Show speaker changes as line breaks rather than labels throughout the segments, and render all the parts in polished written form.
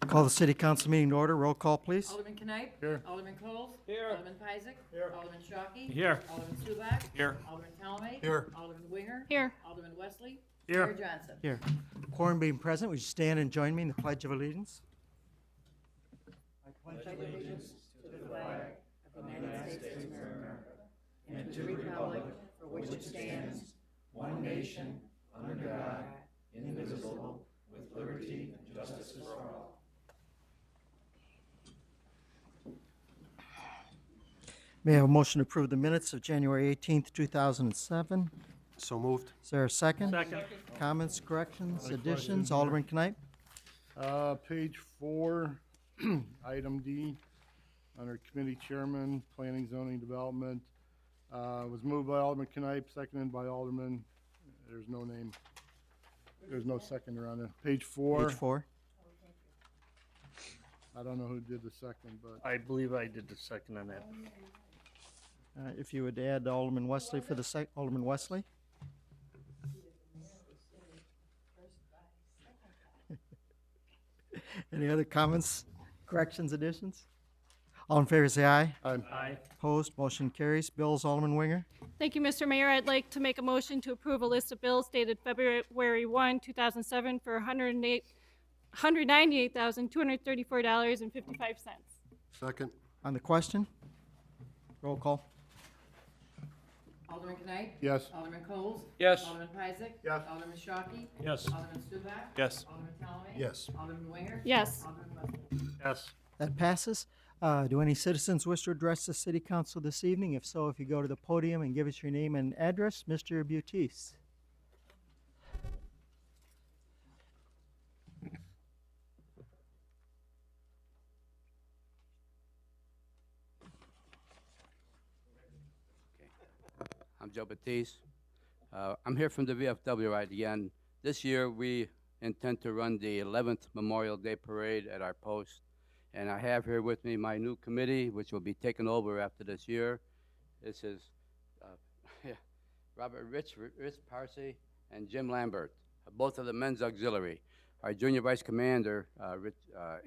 Call the city council meeting to order. Roll call, please.
Alderman Knight.
Here.
Alderman Coles.
Here.
Alderman Peisig.
Here.
Alderman Shockey.
Here.
Alderman Subak.
Here.
Alderman Talme.
Here.
Alderman Winger.
Here.
Alderman Wesley.
Here.
Mayor Johnson.
Here. Quorum being present, would you stand and join me in the Pledge of Allegiance?
Of the United States of America and to the republic for which it stands, one nation, under God, indivisible, with liberty and justice for all.
May I have a motion to approve the minutes of January 18th, 2007?
So moved.
Is there a second?
Second.
Comments, corrections,
My
additions?
question.
Alderman Knight?
Page 4, item D, under committee chairman, planning, zoning, development, was moved by Alderman Knipe, seconded by Alderman, there's no name, there's no seconder on it. Page 4,
Page 4.
I don't know who did the second, but
I believe I did the second on that.
If you would add Alderman Wesley for the Alderman Wesley? Any other comments, corrections, additions? All in favor, say aye.
Aye.
Opposed, motion carries. Bills, Alderman Winger.
Thank you, Mr. Mayor. I'd like to make a motion to approve a list of bills dated February 1, 2007 for $198,234.55.
second,
On the question? Roll call.
Alderman Knight.
yes,
Alderman Coles.
Yes.
Alderman Peisig.
Yes.
Alderman Shockey.
Yes.
Alderman Subak.
Yes.
Alderman Talme.
yes,
Alderman Winger.
Yes.
Alderman Wesley.
Yes.
That passes. Do any citizens wish to address the city council this evening? If so, if you go to the podium and give us your name and address, Mr. Butis.
I'm Joe Batiste. I'm here from the VFW right again. This year, we intend to run the 11th Memorial Day Parade at our post. And I have here with me my new committee, which will be taken over after this year. This is Robert Rich Parsi and Jim Lambert, both of the men's auxiliary. Our junior vice commander, Rich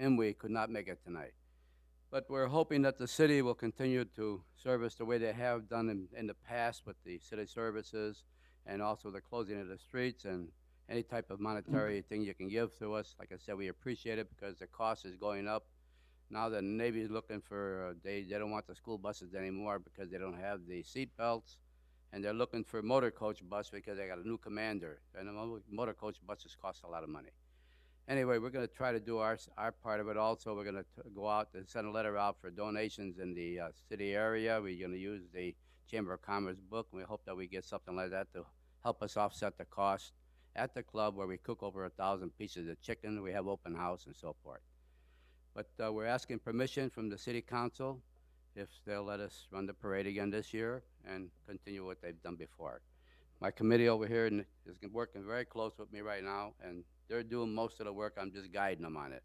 Imwe, could not make it tonight. But we're hoping that the city will continue to service the way they have done in the past with the city services and also the closing of the streets and any type of monetary thing you can give to us. Like I said, we appreciate it because the cost is going up. Now the Navy is looking for, they don't want the school buses anymore because they don't have the seat belts. And they're looking for motor coach bus because they got a new commander. And the motor coach buses cost a lot of money. Anyway, we're going to try to do our part of it also. We're going to go out and send a letter out for donations in the city area. We're going to use the Chamber of Commerce book, and we hope that we get something like that to help us offset the cost at the club where we cook over 1,000 pieces of chicken. We have open house and so forth. But we're asking permission from the city council if they'll let us run the parade again this year and continue what they've done before. My committee over here is working very close with me right now, and they're doing most of the work. I'm just guiding them on it.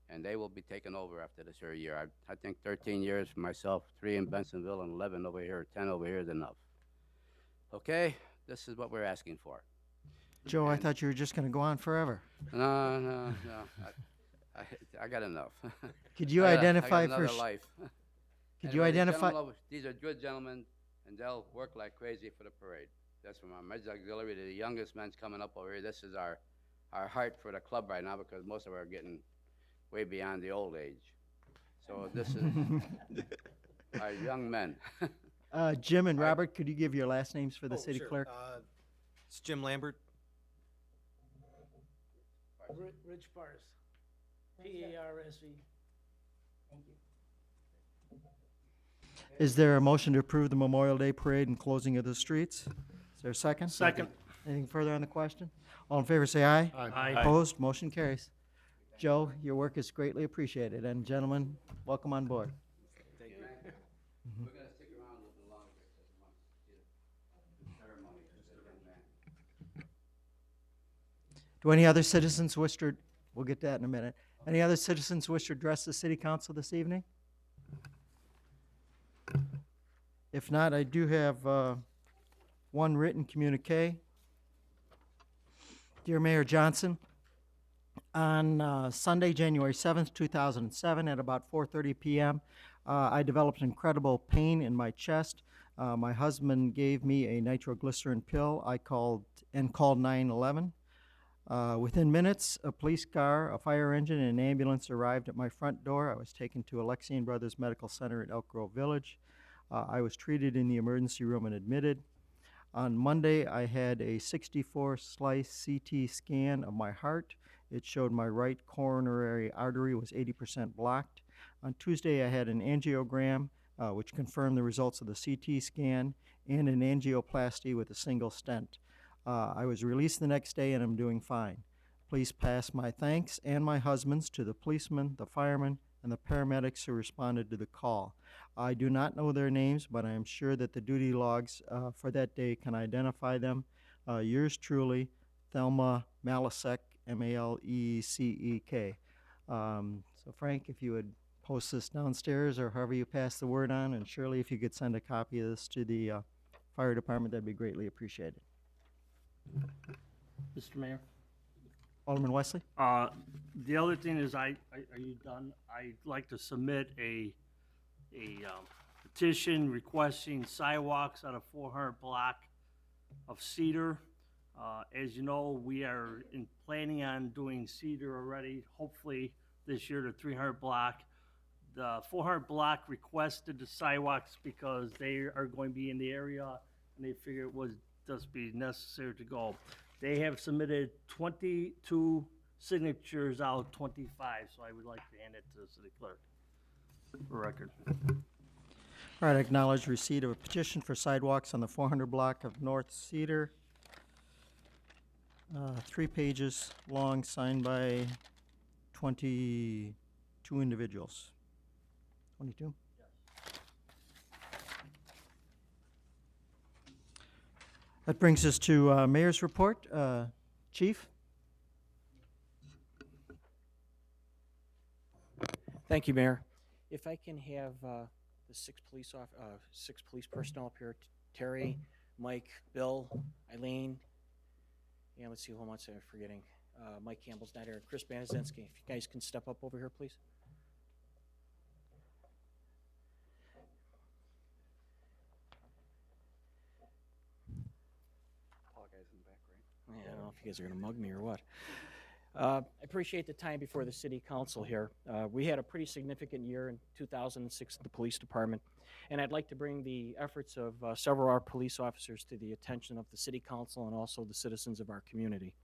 And they will be taking over after this year. I think 13 years for myself, 3 in Bensonville and 11 over here, 10 over here is enough. Okay, this is what we're asking for.
Joe, I thought you were just going to go on forever.
No. I got enough.
Could you
I got
identify
another
for?
life.
Could you
Anyway, the
identify?
gentlemen these are good gentlemen, and they'll work like crazy for the parade. That's from our men's auxiliary to the youngest men's coming up over here. This is our heart for the club right now because most of them are getting way beyond the old age. So this is our young men.
Jim and Robert, could you give your last names for the city
Sure.
clerk?
It's Jim Lambert.
Rich Pars, P-A-R-S-E.
Is there a motion to approve the Memorial Day Parade and closing of the streets? Is there a second?
Second.
Anything further on the question? All in favor, say aye.
Aye.
Opposed, motion carries. Joe, your work is greatly appreciated, and gentlemen, welcome on board.
We're going to stick around a little bit longer because we want to see the ceremony.
Do any other citizens wish to, we'll get to that in a minute. Any other citizens wish to address the city council this evening? If not, I do have one written communique. Dear Mayor Johnson, On Sunday, January 7th, 2007, at about 4:30 p.m., I developed incredible pain in my chest. My husband gave me a nitroglycerin pill. I called 911. Within minutes, a police car, a fire engine, and an ambulance arrived at my front door. I was taken to Alexian Brothers Medical Center at Elk Grove Village. I was treated in the emergency room and admitted. On Monday, I had a 64-slice CT scan of my heart. It showed my right coronary artery was 80% blocked. On Tuesday, I had an angiogram, which confirmed the results of the CT scan, and an angioplasty with a single stent. I was released the next day, and I'm doing fine. Please pass my thanks and my husband's to the policemen, the firemen, and the paramedics who responded to the call. I do not know their names, but I am sure that the duty logs for that day can identify them. Yours truly, Thelma Malecek, Malecek. So Frank, if you would post this downstairs or however you pass the word on, and Shirley, if you could send a copy of this to the fire department, that'd be greatly appreciated.
Mr. Mayor?
Alderman Wesley?
The other thing is, are you done? I'd like to submit a petition requesting sidewalks on a 400 block of Cedar. As you know, we are planning on doing Cedar already, hopefully this year, the 300 block. The 400 block requested the sidewalks because they are going to be in the area, and they figured it would just be necessary to go. They have submitted 22 signatures out of 25, so I would like to hand it to the city clerk for record.
All right, I acknowledge receipt of a petition for sidewalks on the 400 block of North Cedar. 3 pages long, signed by 22 individuals. 22? That brings us to Mayor's report. Chief?
Thank you, Mayor. If I can have the six police personnel up here, Terry, Mike, Bill, Eileen, and let's see who else I'm forgetting. Mike Campbell's not here. Chris Banazinski. If you guys can step up over here, please. Yeah, I don't know if you guys are going to mug me or what. I appreciate the time before the city council here. We had a pretty significant year in 2006 at the police department, and I'd like to bring the efforts of several of our police officers to the attention of the city council and also the citizens of our community.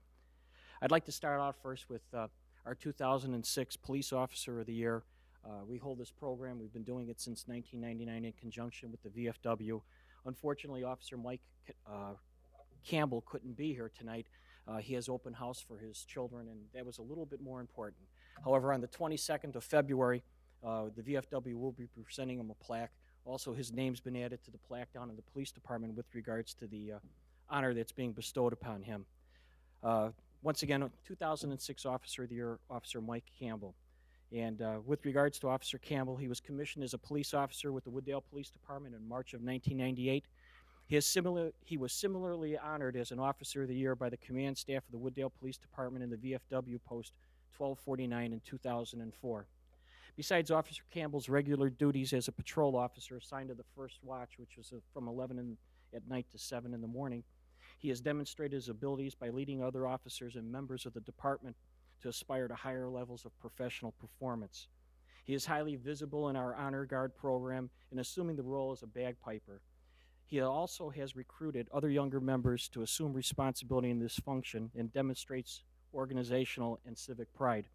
I'd like to start off first with our 2006 Police Officer of the Year. We hold this program. We've been doing it since 1999 in conjunction with the VFW. Unfortunately, Officer Mike Campbell couldn't be here tonight. He has open house for his children, and that was a little bit more important. However, on the 22nd of February, the VFW will be presenting him a plaque. Also, his name's been added to the plaque down in the police department with regards to the honor that's being bestowed upon him. Once again, 2006 Officer of the Year, Officer Mike Campbell. And with regards to Officer Campbell, he was commissioned as a police officer with the Wooddale Police Department in March of 1998. He was similarly honored as an Officer of the Year by the command staff of the Wooddale Police Department in the VFW Post 1249 in 2004. Besides Officer Campbell's regular duties as a patrol officer assigned to the first watch, which was from 11 at night to 7 in the morning, he has demonstrated his abilities by leading other officers and members of the department to aspire to higher levels of professional performance. He is highly visible in our Honor Guard program and assuming the role as a bagpiper. He also has recruited other younger members to assume responsibility in this function and demonstrates organizational and civic pride.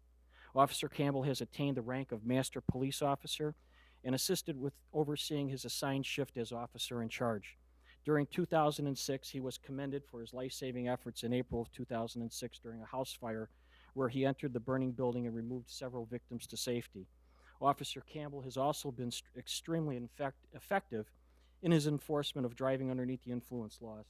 Officer Campbell has attained the rank of Master Police Officer and assisted with overseeing his assigned shift as officer in charge. During 2006, he was commended for his life-saving efforts in April of 2006 during a house fire where he entered the burning building and removed several victims to safety. Officer Campbell has also been extremely effective in his enforcement of driving underneath the influence laws.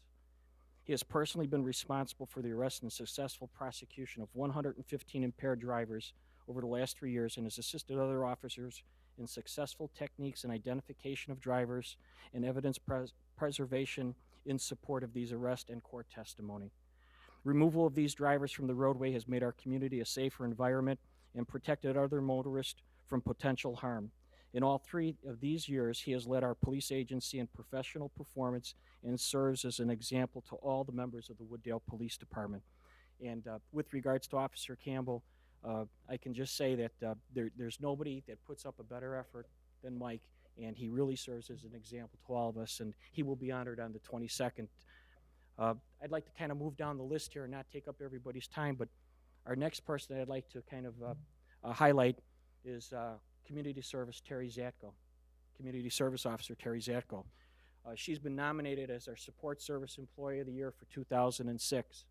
He has personally been responsible for the arrest and successful prosecution of 115 impaired drivers over the last 3 years and has assisted other officers in successful techniques and identification of drivers and evidence preservation in support of these arrests and court testimony. Removal of these drivers from the roadway has made our community a safer environment and protected other motorists from potential harm. In all 3 of these years, he has led our police agency in professional performance and serves as an example to all the members of the Wooddale Police Department. And with regards to Officer Campbell, I can just say that there's nobody that puts up a better effort than Mike, and he really serves as an example to all of us, and he will be honored on the 22nd. I'd like to kind of move down the list here and not take up everybody's time, but our next person that I'd like to kind of highlight is Community Service Terry Zatko, Community Service Officer Terry Zatko. She's been nominated as our Support Service Employee of the Year for 2006.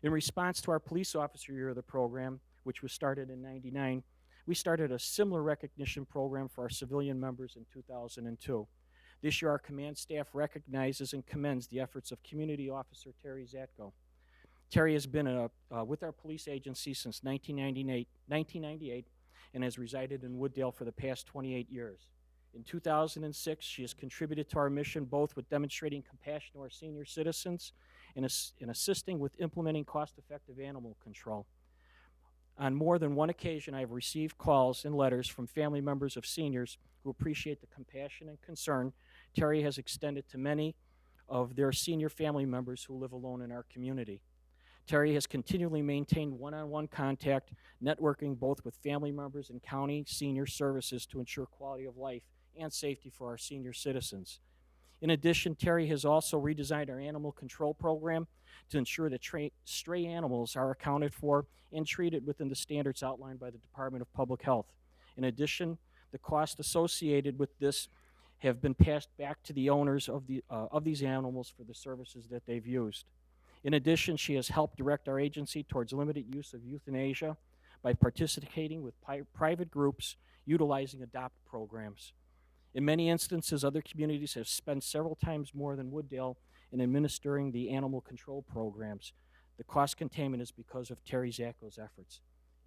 In response to our Police Officer Year of the program, which was started in '99, we started a similar recognition program for our civilian members in 2002. This year, our command staff recognizes and commends the efforts of Community Officer Terry Zatko. Terry has been with our police agency since 1998 and has resided in Wooddale for the past 28 years. In 2006, she has contributed to our mission both with demonstrating compassion to our senior citizens and assisting with implementing cost-effective animal control. On more than one occasion, I have received calls and letters from family members of seniors who appreciate the compassion and concern Terry has extended to many of their senior family members who live alone in our community. Terry has continually maintained one-on-one contact, networking both with family members and county senior services to ensure quality of life and safety for our senior citizens. In addition, Terry has also redesigned our animal control program to ensure that stray animals are accounted for and treated within the standards outlined by the Department of Public Health. In addition, the costs associated with this have been passed back to the owners of these animals for the services that they've used. In addition, she has helped direct our agency towards limited use of euthanasia by participating with private groups utilizing adopt programs. In many instances, other communities have spent several times more than Wooddale in administering the animal control programs. The cost containment is because of Terry Zatko's efforts.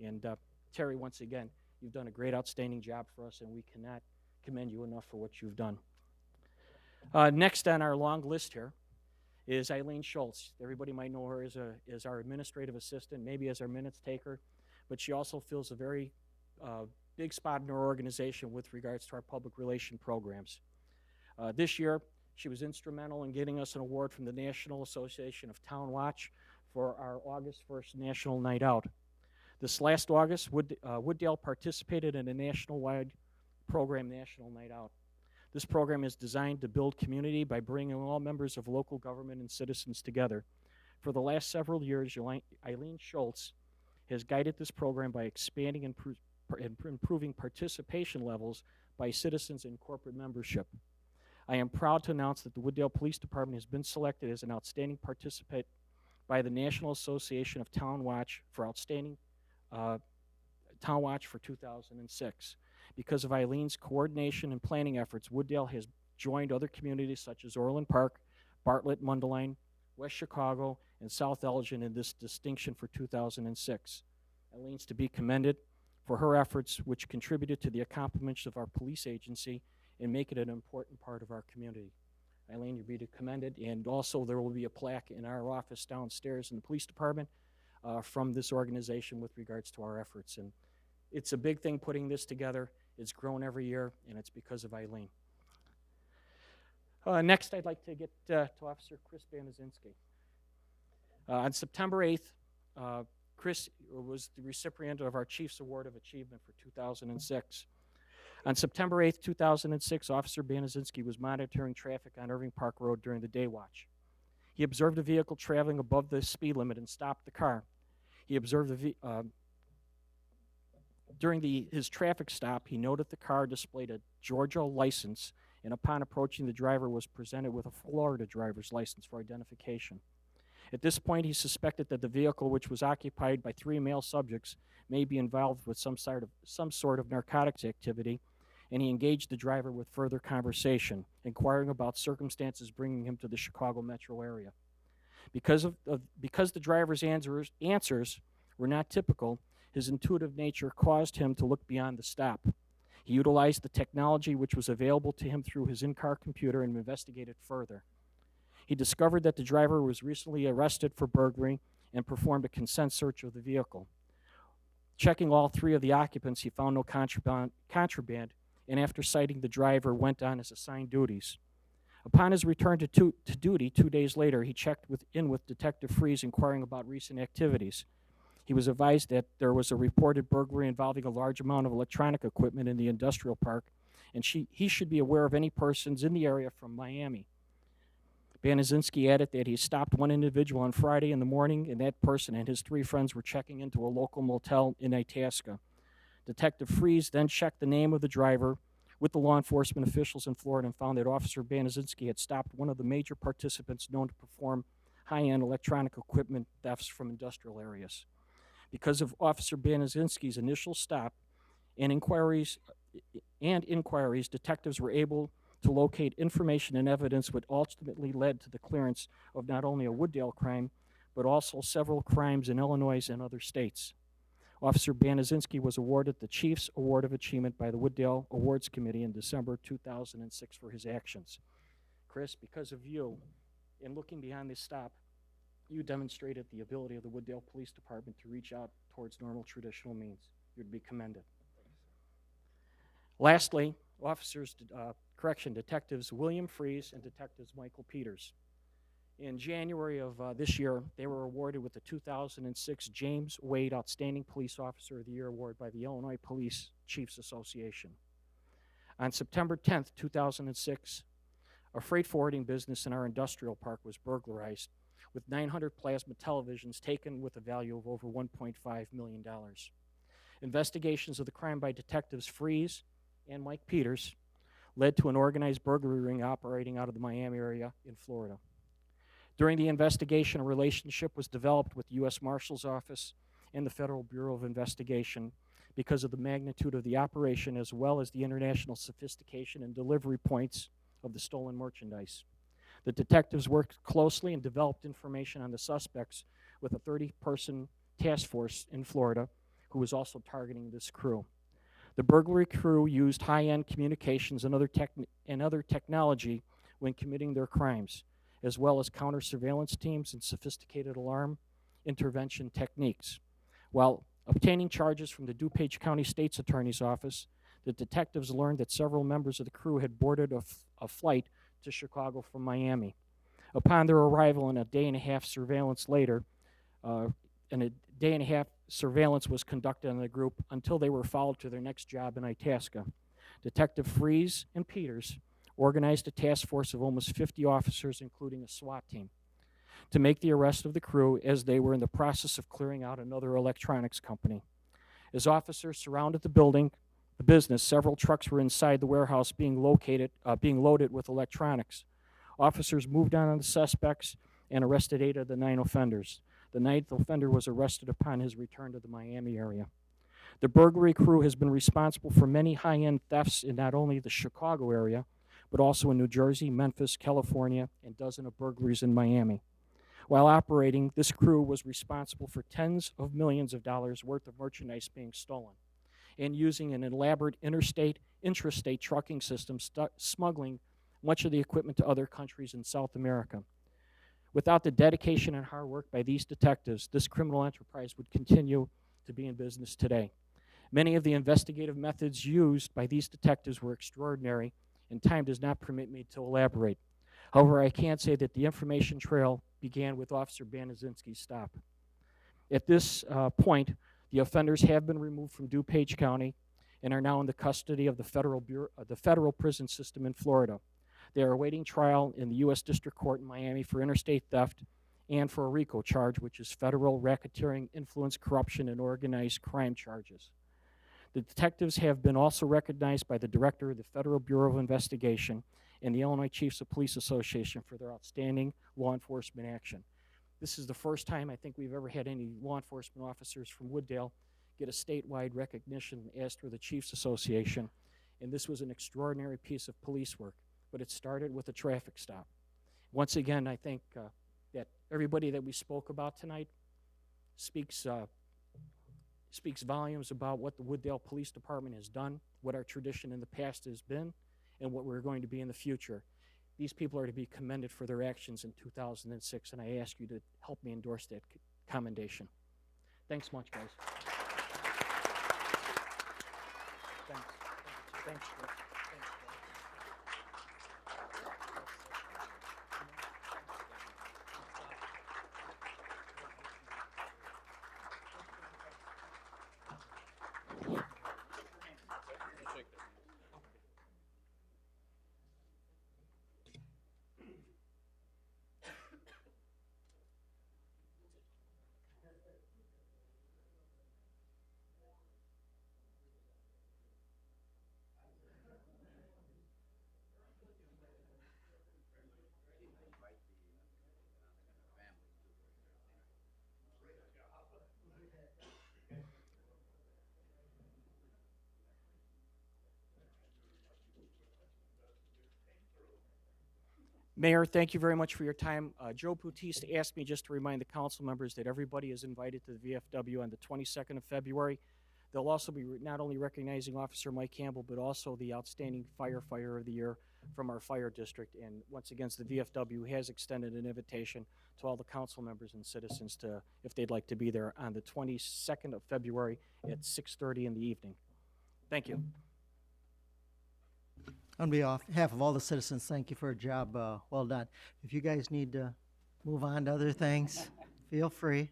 And Terry, once again, you've done a great, outstanding job for us, and we cannot commend you enough for what you've done. Next on our long list here is Eileen Schultz. Everybody might know her as our administrative assistant, maybe as our minutes taker, but she also fills a very big spot in our organization with regards to our public relation programs. This year, she was instrumental in getting us an award from the National Association of Town Watch for our August 1st National Night Out. This last August, Wooddale participated in a national-wide program, National Night Out. This program is designed to build community by bringing all members of local government and citizens together. For the last several years, Eileen Schultz has guided this program by expanding and improving participation levels by citizens and corporate membership. I am proud to announce that the Wooddale Police Department has been selected as an outstanding participant by the National Association of Town Watch for Outstanding Town Watch for 2006. Because of Eileen's coordination and planning efforts, Wooddale has joined other communities such as Orland Park, Bartlett, Mundelein, West Chicago, and South Elgin in this distinction for 2006. Eileen's to be commended for her efforts, which contributed to the accomplishments of our police agency and make it an important part of our community. Eileen, you'll be commended, and also there will be a plaque in our office downstairs in the police department from this organization with regards to our efforts. And it's a big thing putting this together. It's grown every year, and it's because of Eileen. Next, I'd like to get to Officer Chris Banazinski. On September 8th, Chris was the recipient of our Chief's Award of Achievement for 2006. On September 8th, 2006, Officer Banazinski was monitoring traffic on Irving Park Road during the day watch. He observed a vehicle traveling above the speed limit and stopped the car. He observed during his traffic stop, he noted the car displayed a Georgia license, and upon approaching, the driver was presented with a Florida driver's license for identification. At this point, he suspected that the vehicle, which was occupied by 3 male subjects, may be involved with some sort of narcotics activity, and he engaged the driver with further conversation, inquiring about circumstances bringing him to the Chicago metro area. Because the driver's answers were not typical, his intuitive nature caused him to look beyond the stop. He utilized the technology which was available to him through his in-car computer and investigated further. He discovered that the driver was recently arrested for burglary and performed a consent search of the vehicle. Checking all 3 of the occupants, he found no contraband, and after citing the driver, went on his assigned duties. Upon his return to duty 2 days later, he checked in with Detective Freeze inquiring about recent activities. He was advised that there was a reported burglary involving a large amount of electronic equipment in the industrial park, and he should be aware of any persons in the area from Miami. Banazinski added that he stopped one individual on Friday in the morning, and that person and his 3 friends were checking into a local motel in Itasca. Detective Freeze then checked the name of the driver with the law enforcement officials in Florida and found that Officer Banazinski had stopped one of the major participants known to perform high-end electronic equipment thefts from industrial areas. Because of Officer Banazinski's initial stop and inquiries, detectives were able to locate information and evidence which ultimately led to the clearance of not only a Wooddale crime, but also several crimes in Illinois and other states. Officer Banazinski was awarded the Chief's Award of Achievement by the Wooddale Awards Committee in December 2006 for his actions. Chris, because of you, in looking beyond this stop, you demonstrated the ability of the Wooddale Police Department to reach out towards normal traditional means. You're to be commended. Lastly, Detectives William Freeze and Detectives Michael Peters. In January of this year, they were awarded with the 2006 James Wade Outstanding Police Officer of the Year Award by the Illinois Police Chiefs Association. On September 10th, 2006, a freight forwarding business in our industrial park was burglarized, with 900 plasma televisions taken with a value of over $1.5 million. Investigations of the crime by Detectives Freeze and Mike Peters led to an organized burglary ring operating out of the Miami area in Florida. During the investigation, a relationship was developed with the U.S. Marshal's Office and the Federal Bureau of Investigation because of the magnitude of the operation as well as the international sophistication and delivery points of the stolen merchandise. The detectives worked closely and developed information on the suspects with a 30-person task force in Florida who was also targeting this crew. The burglary crew used high-end communications and other technology when committing their crimes, as well as counter-surveillance teams and sophisticated alarm intervention techniques. While obtaining charges from the DuPage County State's Attorney's Office, the detectives learned that several members of the crew had boarded a flight to Chicago from Miami. Upon their arrival and a day-and-a-half surveillance later, surveillance was conducted on the group until they were followed to their next job in Itasca. Detective Freeze and Peters organized a task force of almost 50 officers, including a SWAT team, to make the arrest of the crew as they were in the process of clearing out another electronics company. As officers surrounded the business, several trucks were inside the warehouse being loaded with electronics. Officers moved on the suspects and arrested 8 of the 9 offenders. The 9th offender was arrested upon his return to the Miami area. The burglary crew has been responsible for many high-end thefts in not only the Chicago area, but also in New Jersey, Memphis, California, and dozens of burglaries in Miami. While operating, this crew was responsible for tens of millions of dollars worth of merchandise being stolen and using an elaborate intrastate trucking system, smuggling much of the equipment to other countries in South America. Without the dedication and hard work by these detectives, this criminal enterprise would continue to be in business today. Many of the investigative methods used by these detectives were extraordinary, and time does not permit me to elaborate. However, I can say that the information trail began with Officer Banazinski's stop. At this point, the offenders have been removed from DuPage County and are now in the custody of the federal prison system in Florida. They are awaiting trial in the U.S. District Court in Miami for interstate theft and for a RICO charge, which is federal racketeering, influence, corruption, and organized crime charges. The detectives have been also recognized by the Director of the Federal Bureau of Investigation and the Illinois Chiefs of Police Association for their outstanding law enforcement action. This is the first time I think we've ever had any law enforcement officers from Wooddale get a statewide recognition as for the Chiefs Association, and this was an extraordinary piece of police work, but it started with a traffic stop. Once again, I think that everybody that we spoke about tonight speaks volumes about what the Wooddale Police Department has done, what our tradition in the past has been, and what we're going to be in the future. These people are to be commended for their actions in 2006, and I ask you to help me endorse that commendation. Thanks much, guys. Thanks. Thanks, Chris. Thanks, Chris. Mayor, thank you very much for your time. Joe Bautista asked me just to remind the council members that everybody is invited to the VFW on the 22nd of February. They'll also be not only recognizing Officer Mike Campbell, but also the Outstanding Firefighter of the Year from our fire district. And once again, the VFW has extended an invitation to all the council members and citizens to, if they'd like to be there on the 22nd of February at 6:30 in the evening. Thank you.
On behalf of all the citizens, thank you for a job well done. If you guys need to move on to other things, feel free.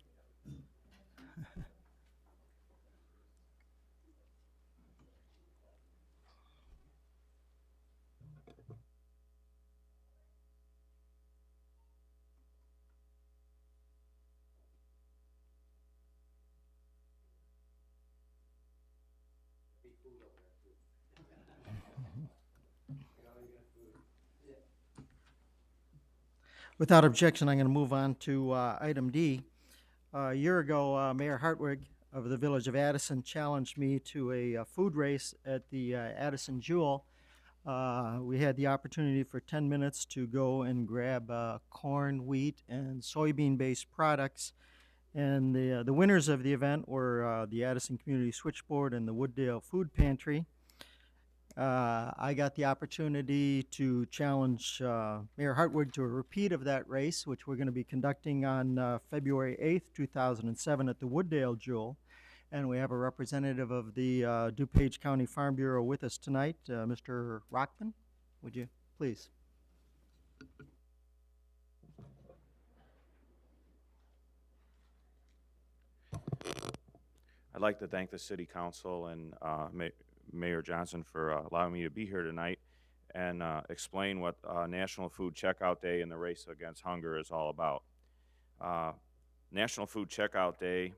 Without objection, I'm going to move on to item D. A year ago, Mayor Hartwig of the Village of Addison challenged me to a food race at the Addison Jewel. We had the opportunity for 10 minutes to go and grab corn, wheat, and soybean-based products. And the winners of the event were the Addison Community Switchboard and the Wooddale Food Pantry. I got the opportunity to challenge Mayor Hartwig to a repeat of that race, which we're going to be conducting on February 8th, 2007 at the Wooddale Jewel. And we have a representative of the DuPage County Farm Bureau with us tonight, Mr. Rockman. Would you please?
I'd like to thank the City Council and Mayor Johnson for allowing me to be here tonight and explain what National Food Checkout Day and the Race Against Hunger is all about. National Food Checkout Day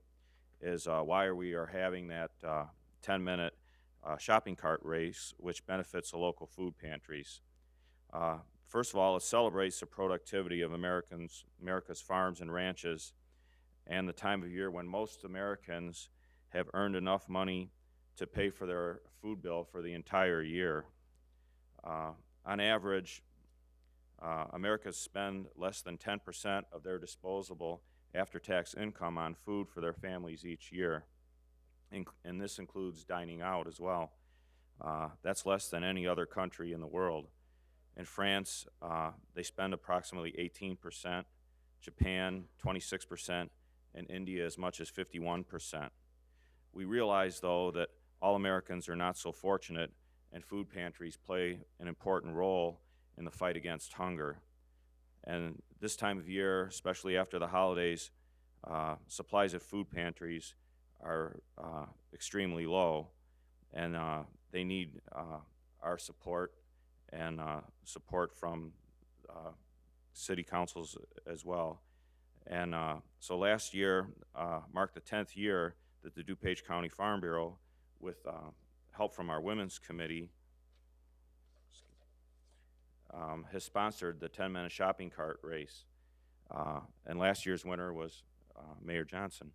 is why we are having that 10-minute shopping cart race, which benefits the local food pantries. First of all, it celebrates the productivity of America's farms and ranches and the time of year when most Americans have earned enough money to pay for their food bill for the entire year. On average, Americans spend less than 10% of their disposable after-tax income on food for their families each year, and this includes dining out as well. That's less than any other country in the world. In France, they spend approximately 18%, Japan 26%, and India as much as 51%. We realize, though, that all Americans are not so fortunate, and food pantries play an important role in the fight against hunger. And this time of year, especially after the holidays, supplies at food pantries are extremely low, and they need our support and support from city councils as well. And so last year marked the 10th year that the DuPage County Farm Bureau, with help from our Women's Committee, has sponsored the 10-minute shopping cart race. And last year's winner was Mayor Johnson.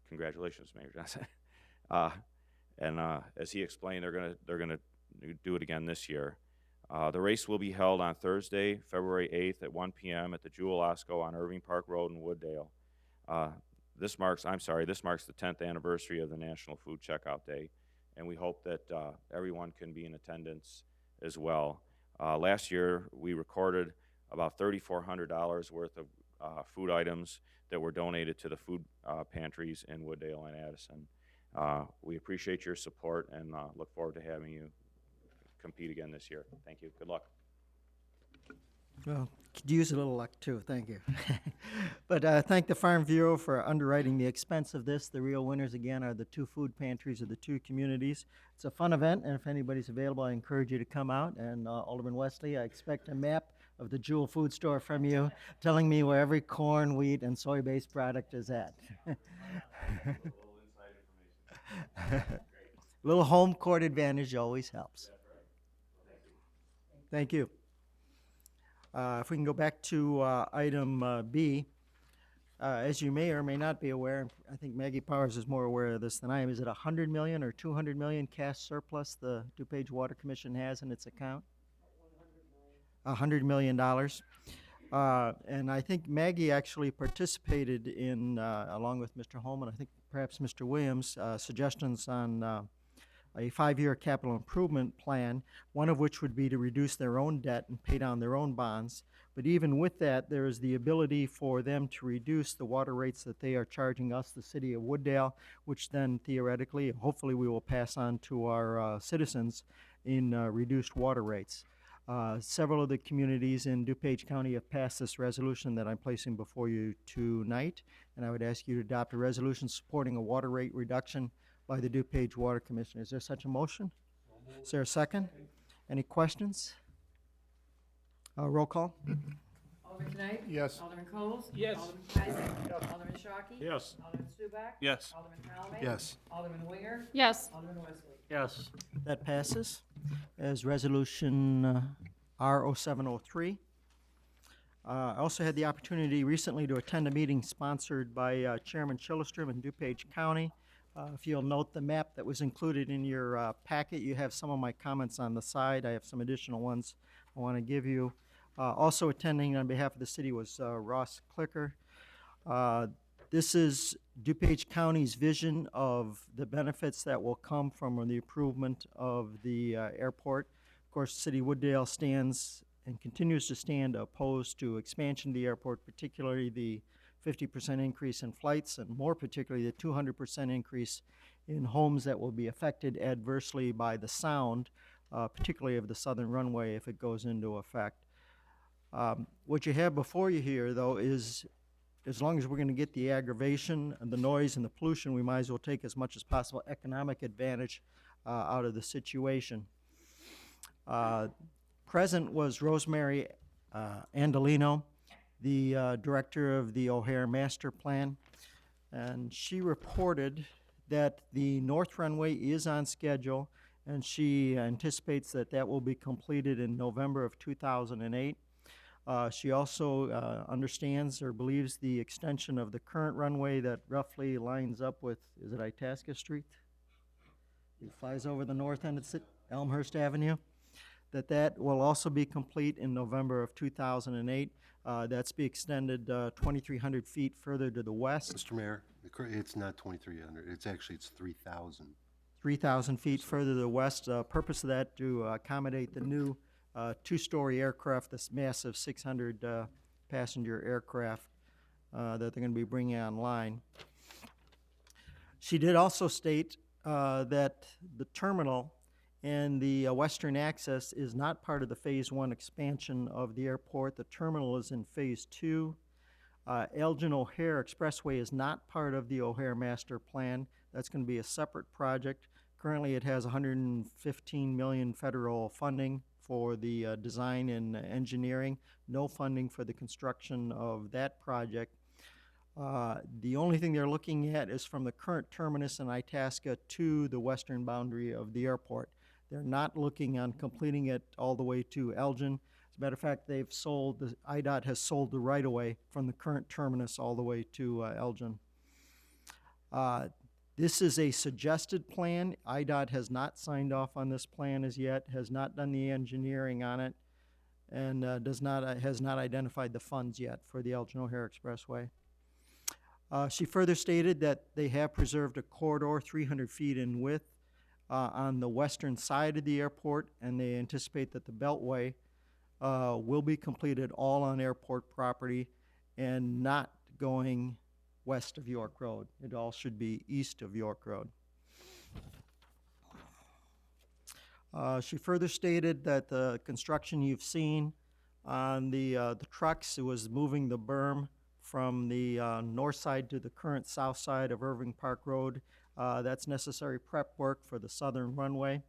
Congratulations, Mayor Johnson. And as he explained, they're gonna do it again this year. The race will be held on Thursday, February 8th at 1 p.m. at the Jewel Osco on Irving Park Road in Wooddale. This marks the 10th anniversary of the National Food Checkout Day, and we hope that everyone can be in attendance as well. Last year, we recorded about $3,400 worth of food items that were donated to the food pantries in Wooddale and Addison. We appreciate your support and look forward to having you compete again this year. Thank you. Good luck.
Well, could use a little luck too, thank you. But thank the Farm Bureau for underwriting the expense of this. The real winners again are the two food pantries of the two communities. It's a fun event, and if anybody's available, I encourage you to come out. And Alderman Wesley, I expect a map of the Jewel Food Store from you, telling me where every corn, wheat, and soy-based product is at. Little home court advantage always helps. Thank you. If we can go back to item B, as you may or may not be aware, I think Maggie Powers is more aware of this than I am. Is it $100 million or $200 million cash surplus the DuPage Water Commission has in its account? $100 million. And I think Maggie actually participated in, along with Mr. Holman, I think perhaps Mr. Williams, suggestions on a 5-year capital improvement plan, one of which would be to reduce their own debt and pay down their own bonds. But even with that, there is the ability for them to reduce the water rates that they are charging us, the city of Wooddale, which then theoretically, hopefully we will pass on to our citizens in reduced water rates. Several of the communities in DuPage County have passed this resolution that I'm placing before you tonight, and I would ask you to adopt a resolution supporting a water rate reduction by the DuPage Water Commission. Is there such a motion? Is there a second? Any questions? Roll call?
Alderman Knight?
Yes.
Alderman Coles?
Yes.
Alderman Isaac? Alderman Shockey?
Yes.
Alderman Subak?
Yes.
Alderman Conley?
Yes.
Alderman Winger?
Yes.
Alderman Wesley?
Yes.
That passes as resolution R0703. I also had the opportunity recently to attend a meeting sponsored by Chairman Schillerstrom in DuPage County. If you'll note the map that was included in your packet, you have some of my comments on the side. I have some additional ones I want to give you. Also attending on behalf of the city was Ross Clicker. This is DuPage County's vision of the benefits that will come from the improvement of the airport. Of course, City of Wooddale stands and continues to stand opposed to expansion of the airport, particularly the 50% increase in flights, and more particularly the 200% increase in homes that will be affected adversely by the sound, particularly of the southern runway if it goes into effect. What you have before you here, though, is as long as we're going to get the aggravation and the noise and the pollution, we might as well take as much as possible economic advantage out of the situation. Present was Rosemary Andolino, the director of the O'Hare Master Plan, and she reported that the north runway is on schedule, and she anticipates that that will be completed in November of 2008. She also understands or believes the extension of the current runway that roughly lines up with, is it Itasca Street? It flies over the north end of Elmhurst Avenue. That will also be complete in November of 2008. That's be extended 2,300 feet further to the west.
Mr. Mayor, it's not 2,300, it's 3,000.
3,000 feet further to the west. Purpose of that to accommodate the new two-story aircraft, this massive 600 passenger aircraft that they're going to be bringing online. She did also state that the terminal and the western access is not part of the Phase 1 expansion of the airport. The terminal is in Phase 2. Elgin O'Hare Expressway is not part of the O'Hare Master Plan. That's going to be a separate project. Currently, it has $115 million federal funding for the design and engineering, no funding for the construction of that project. The only thing they're looking at is from the current terminus in Itasca to the western boundary of the airport. They're not looking on completing it all the way to Elgin. As a matter of fact, IDOT has sold the right-of-way from the current terminus all the way to Elgin. This is a suggested plan. IDOT has not signed off on this plan as yet, has not done the engineering on it, and has not identified the funds yet for the Elgin O'Hare Expressway. She further stated that they have preserved a corridor 300 feet in width on the western side of the airport, and they anticipate that the Beltway will be completed all on airport property, and not going west of York Road. It all should be east of York Road. She further stated that the construction you've seen on the trucks, it was moving the berm from the north side to the current south side of Irving Park Road. That's necessary prep work for the southern runway.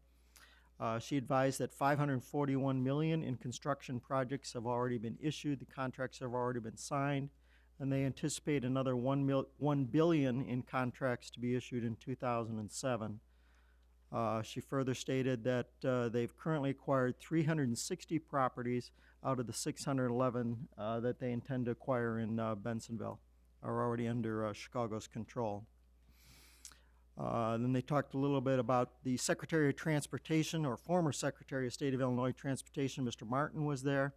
She advised that $541 million in construction projects have already been issued. The contracts have already been signed, and they anticipate another $1 billion in contracts to be issued in 2007. She further stated that they've currently acquired 360 properties out of the 611 that they intend to acquire in Bensonville, are already under Chicago's control. Then they talked a little bit about the Secretary of Transportation, or former Secretary of State of Illinois Transportation, Mr. Martin was there.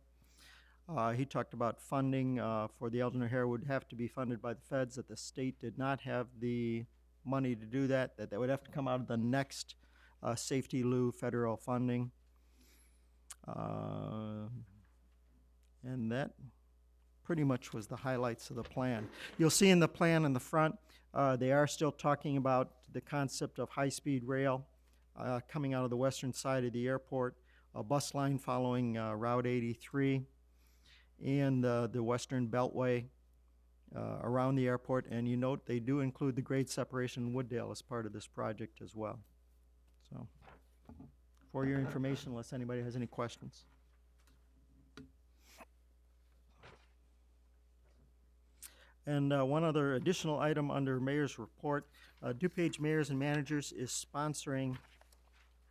He talked about funding for the Eldon O'Hare would have to be funded by the feds, that the state did not have the money to do that, that would have to come out of the next Safety Lou federal funding. And that pretty much was the highlights of the plan. You'll see in the plan in the front, they are still talking about the concept of high-speed rail coming out of the western side of the airport, a bus line following Route 83, and the western beltway around the airport. And you note they do include the grade separation in Wooddale as part of this project as well. So, for your information, unless anybody has any questions. And one other additional item under Mayor's report, DuPage Mayors and Managers is sponsoring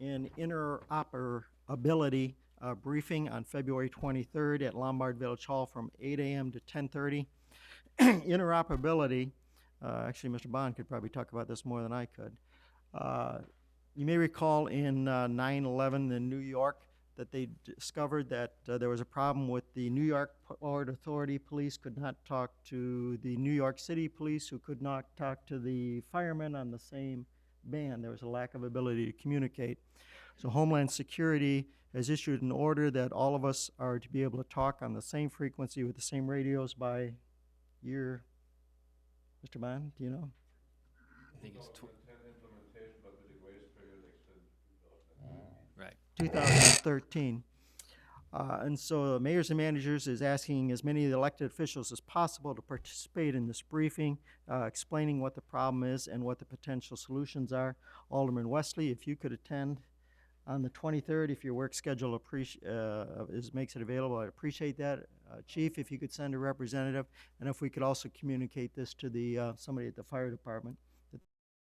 an interoperability briefing on February 23rd at Lombard Village Hall from 8 a.m. to 10:30. Interoperability, actually Mr. Bond could probably talk about this more than I could. You may recall in 9/11 in New York that they discovered that there was a problem with the New York Port Authority police could not talk to the New York City police, who could not talk to the firemen on the same band. There was a lack of ability to communicate. So Homeland Security has issued an order that all of us are to be able to talk on the same frequency with the same radios by year. Mr. Bond, do you know?
I think it's right.
2013. And so Mayors and Managers is asking as many of the elected officials as possible to participate in this briefing, explaining what the problem is and what the potential solutions are. Alderman Wesley, if you could attend on the 23rd, if your work schedule makes it available, I'd appreciate that. Chief, if you could send a representative, and if we could also communicate this to the somebody at the fire department.